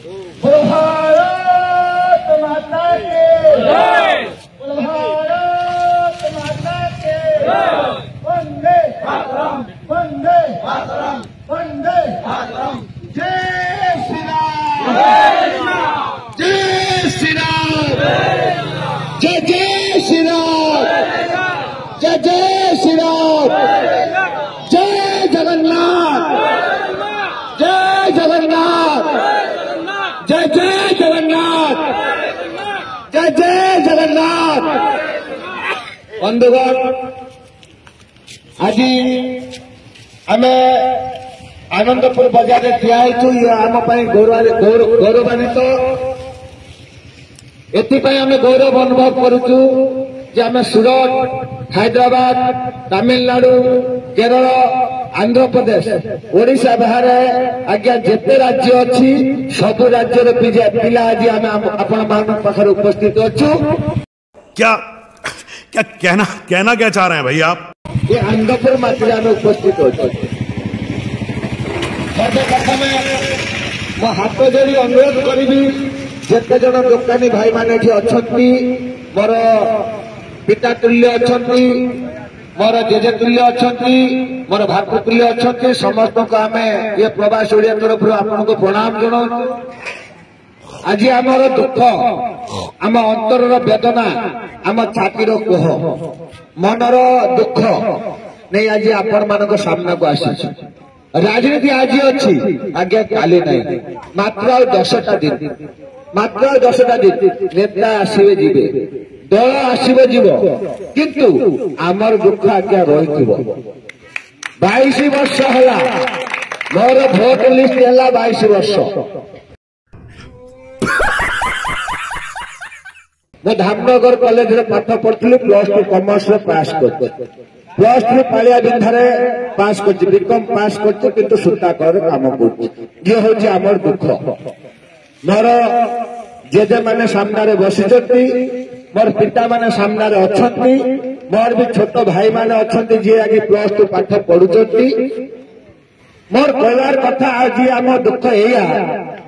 भारत माता के जय, भारत माता के जय। वंदे मातरम, वंदे मातरम, वंदे मातरम। जय श्री राम, जय श्री राम, जय जय श्री राम, जय जय श्री राम, जय जगन्नाथ, जय जगन्नाथ, जय जय जगन्नाथ, जय जय जगन्नाथ। बंधुगण, आज आम आनंदपुर बजार ठिया ये आम गौरवान्वित एपाई आम गौरव अनुभव करुचु जे आम सूरत, हैदराबाद, तमिलनाडु, केरल, आंध्र प्रदेश, ओडिशा बाहर आज्ञा जिते राज्य अच्छी सब राज्य पिला आज आम आपण पाखे उपस्थित अच्छु। क्या क्या कहना क्या चाह रहे हैं भाई आप? ये आनंदपुर मात्र आम उपस्थित अच्छु। सर्वप्रथम मो हाथ जोड़ी अनुरोध करी जिते जन दोकानी भाई मैंने अच्छा मोर पिता तुल्य अच्छा, मोर जेजे तुल्य अच्छा, मोर भातृतुल्य अच्छा, समस्त को आम ये प्रवास ओडिया तरफ आपन को प्रणाम जनाऊँ। आज आमर दुख, आम अंतर वेदना, आम छातीर कोह, मनर दुख नहीं आज आपण मान सामना को आसी। राजनीति आज अच्छी आज्ञा काली नहीं, मात्र 10टा दिन, मात्र 10टा दिन नेता आसवे जीवे, दल आसवे जीव, किंतु आमर दुख आज्ञा रही 22 वर्ष है मोर भोट लिस्ट है 22 वर्ष। मैं धामनगर कॉलेज रे पाठ पढ़ी, +2 कॉमर्स पास कर, +3 पालिया बिंधारे पास कर, बीकॉम पास कर, किंतु सूता कर काम कर। ये हूँ आमर दुख। मोर जेजे माने सामने बसी, मोर पिता माने सामने अच्छा, मोर भी छोट भाई माने अच्छा जी आज +2 पाठ पढ़ुंट। मोर कहवार कथा आज आम दुख या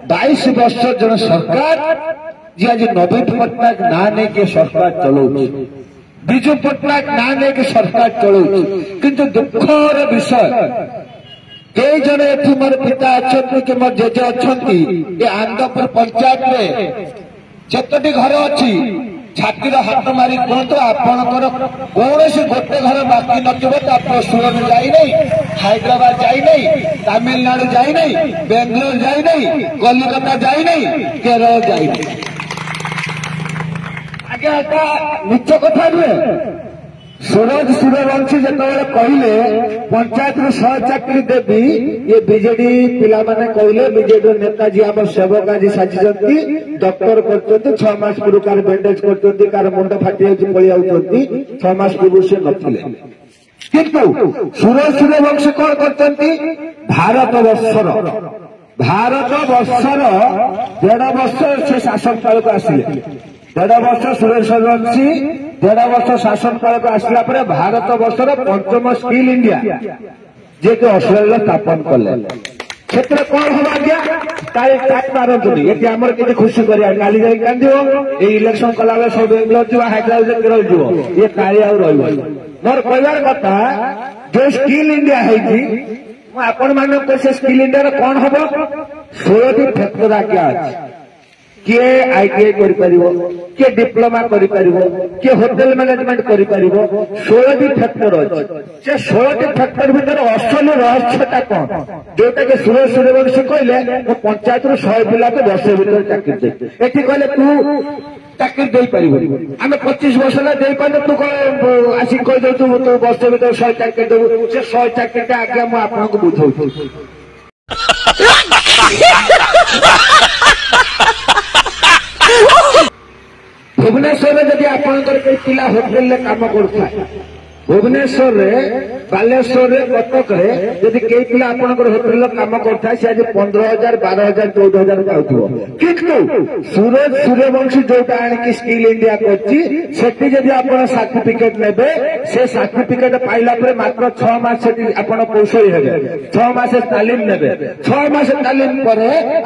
22 वर्ष जन सरकार जी आज नवीन पट्टनायक ना नहीं के सरकार चलाऊ, विजु पट्टनायक ना नहीं के सरकार चलाऊ, किंतु दुखर विषय कई जन एठी मोर पिता अच्छा कि मोर जेजे अच्छा ये आनंदपुर पंचायत में जतटी घर अच्छी छातीर हाथ मारी कहतु आपणकर कौन से गोटे घर बाकी नथिबो। आप सूरत जाई नहीं, हैदराबाद जाई नहीं, तमिलनाडु जाई नहीं, बेंगलोर जाई नहीं, कलिकता जाई नहीं, केरल जाई नहीं। आगे निच कथा नुहे। सूरज सूर्यवंशी जिते कहले पंचायत 100 चाकरी देवी, ये बीजेडी पिला माने कहले बीजेडी नेताजी आम सेवक आज साजिଛନ୍ତି, डॉक्टर कर 6 मास पूर्व कार बैंडेज कर, कार मुंड फाटी पलि आउଛନ୍ତି, 6 मास पूर्व से नथिले। किंतु सूरज सूर्यवंशी कौन करते भारत वर्षर 1.5 वर्ष से शासन काल को आसिले। 1.5 वर्ष सूरज सूर्यवंशी 1.5 वर्ष शासन काल को आसला पर भारत वर्षर 5म स्किल इंडिया जे कि ऑस्ट्रेलिया स्थापन कले। क्षेत्र कौन हम आज्ञा टाइम मारतुनि, ये आमर किसी खुशी करिया काली जाई कांदियो, ए इलेक्शन कला बेले सब बेंगलोर जीवा, हैदराबाद केरल जीवो, ये काली आ रहिबो। मोर कहवार कथा जो स्किल इंडिया है आपण मान से स्किल इंडिया कौन हम 16टी फैक्टर आज्ञा अच्छी। किए आईटीआई कर किए डिप्लोमा कर किए होटेल मैनेजमेंट कर 16टी फैक्टर अच्छे। 16टी फैक्टर भीतर असल रहस्यटा कौन जोटा कि सूरज सूर्यवंशी कहले पंचायत 100 पिला को 10 भर चाकरी दे, ये कहले तू चाकरी दे पार आम 25 वर्ष है दे पारे, तू आसिक कहीदे तू 10 भर 100 चाकरी देव, से 100 चाकरी आगे मुझे आपको बुझाऊ। भुवनेश्वर जदि आपंकर पिला होटेल काम कर भुवनेश्वर बालेश्वर कटक जदि कई पिला आपंकर होटेल कम करता है आज 15,000 12,000 14,000 पाउथो किंतु सूरज सूर्यवंशी जोटा आनिक स्किल इंडिया करती जदि आप सर्टिफिकेट नेबे से सर्टिफिकेट पाइला पर मात्र 6 मास आपण कौशली हेबे 6 मास तालीम नेबे 6 मास तालीम पर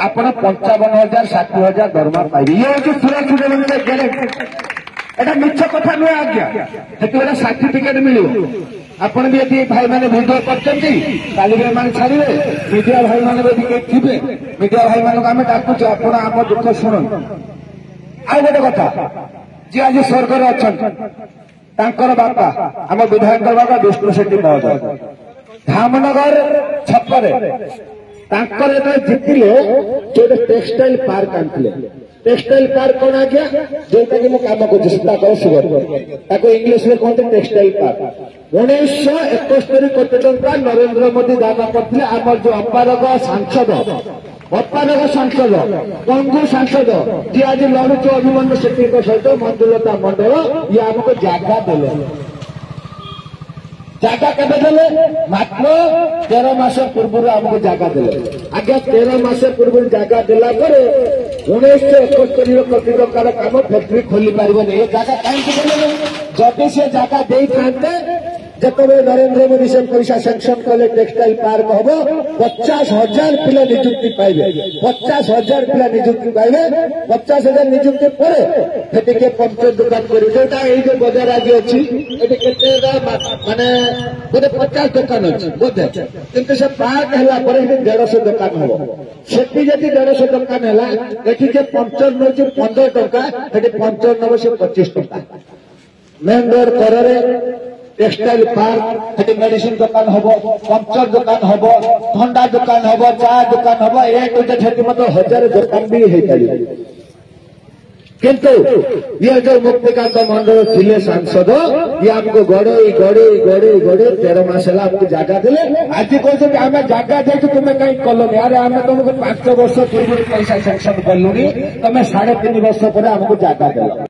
आपण 55,000 60,000 दरमा पाइबे ये हूँ सूरज सूर्यवंशी ग्यारंटी एटा मिछ कथा नुहे आज्ञा से सर्टिफिकेट मिल आपण भी ये भाई मैंने भिडियो कर छाड़े मीडिया भाई मैंने थे मीडिया भाई मान आम डाकुचे आपण आम दुख शुण आ गोटे कथा जी आज स्वर्ग अच्छा बापा आम विधायक बाबा विष्णु शेट्टी महोदय धामनगर छकरे जितिले जो टेक्सटाइल पार्क आनते टेक्सटाइल पार्क कौन आज्ञा जोटा कि कम कर सुगर इंग्लीश में कहते टेक्सटाइल पार्क 1971 कोटी टंका नरेंद्र मोदी दान करते आम जो अपारग सांसद कंगू सांसद जी आज लड़ुच अभिमन्यु शेट्टी सहित मंजुलता मंडल ये आमको जगह देले जगह केबे देले मात्र 13 मास पूर्व आमको जगह देले आगे 13 मास पूर्व जगह देला पर 1971 कोटी टंकार काम फैक्ट्री खोली पारिबने ये जगह कहीं देले जब से जगह दे थांते जतबे नरेंद्र मोदी से पैसा सैंक्शन कले टेक्सटाइल पार्क हम 50,000 पिला नियुक्ति पाइबे 50,000 पिला नियुक्ति पाइबे 50,000 नियुक्ति पर के पंचायत दुकान करी जोटा ये जो बाजार आज अच्छी माने बोधे 50 दुकान अच्छी बोधे किंतु से पार्क है 150 दुकान हम सेठी जदि 150 दुकान है एठी जे पंचर नौ 15 टंका सेठी पंचर नौ से 25 टंका मेन रोड करे टेक्सटाइल पार्क मेडिसिन दुकान हम पंचर दुकान हम ठंडा दुकान हम चा दुकान हम एक मतलब 1000 दुकान भी हो पारे किंतु ये जो मुक्तिकांत मंडल थे सांसद ये आमको गड़े 13 मास है आमको जगह देले आज कहते आम जगह दे तुम्हें कहीं कलनी अरे आम तुमको 5 वर्ष पूर्व पैसा सैंक्शन कलुनी तुम्हें 3.5 वर्ष पर आमको जगह देल